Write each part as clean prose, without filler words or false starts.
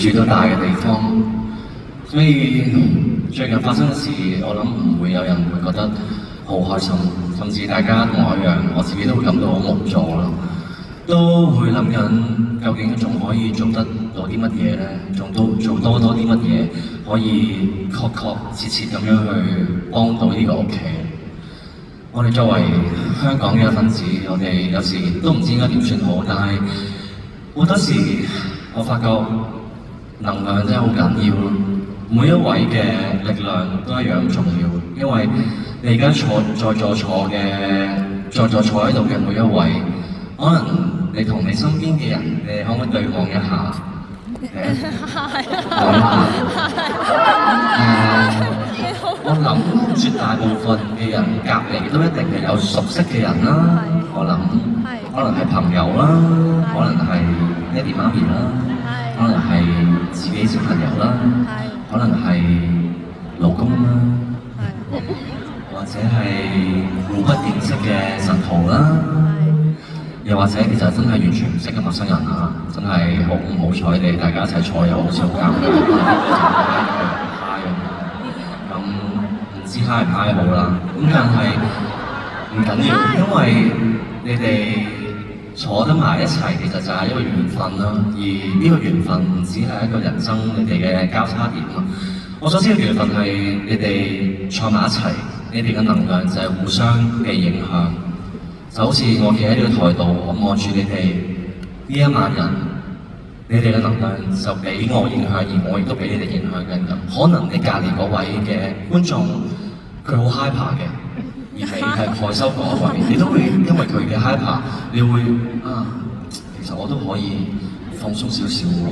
住到大嘅地方，所以最近發生嘅事，我諗唔會有人會覺得好開心，甚至大家同我一樣，我自己都會感到好無助咯，都會諗緊究竟仲可以做得到啲乜嘢咧？仲都做多啲乜嘢可以確切咁樣去幫到呢個屋企？我哋作為香港嘅一份子，我哋有時都唔知應該點算好，但係好多時我發覺能量真係好緊要咯，每一位嘅力量都一樣重要，因為你而家在座坐喺度嘅每一位，可能你同你身邊嘅人，你可唔可以對望一下？我諗絕大部分嘅人隔離都一定係有熟悉嘅人啦，我諗可能係朋友啦，可能係爹哋媽咪啦，可能係自己小朋友啦，可能係老公啦，或者係互不認識嘅神徒啦，又或者其實真係完全唔識嘅陌生人啊，真係好唔好彩你大家一齊坐又好似好尷尬。知嗨唔嗨好啦，咁但係唔緊要，因為你哋坐得埋一齊，其實就係一個緣分啦。而呢個緣分唔止係一個人生你哋嘅交叉點啦。我所知嘅緣分係你哋坐埋一齊，你哋嘅能量就係互相嘅影響。就好似我企喺呢個台度，我望住你哋呢1萬人，你哋嘅能量就俾我影響，而我亦都俾你哋影響緊咁。可能你隔離嗰位嘅觀眾，佢好 hyper 嘅，而你係害羞嗰位，你都會因為佢嘅 hyper，你會其實我都可以放鬆少少喎。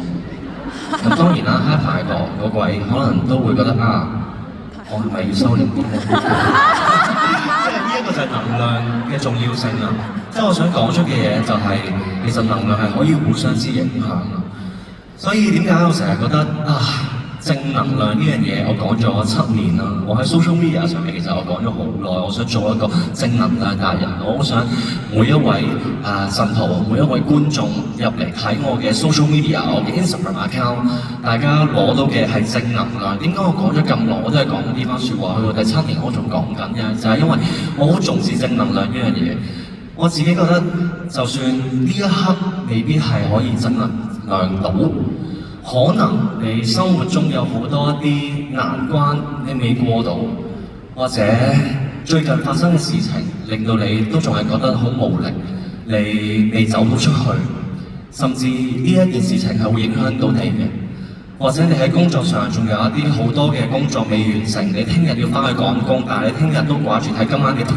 咁當然啦，hyper 嗰位可能都會覺得我係咪要收斂啲咧？即係呢一個就係能量嘅重要性啦。即係我想講出嘅嘢就係，其實能量係可以互相之影響啊。所以點解我成日覺得正能量呢樣嘢，我講咗7年啦。我喺 social media 上面其實我講咗好耐，我想做一個正能量達人。我好想每一位神徒，每一位觀眾入嚟睇我嘅 social media， 我嘅 Instagram account， 大家攞到嘅係正能量。點解我講咗咁耐，我都係講緊呢番説話，去到第7年我仲講緊嘅，就係因為我好重視正能量呢樣嘢。我自己覺得，就算呢一刻未必係可以正能量到。可能你生活中有好多一啲難關你未過到，或者最近發生嘅事情令到你都仲係覺得好無力，你未走到出去，甚至呢一件事情係會影響到你嘅，或者你喺工作上仲有一啲好多嘅工作未完成，你聽日要返去趕工，但係你聽日都掛住睇今晚嘅片。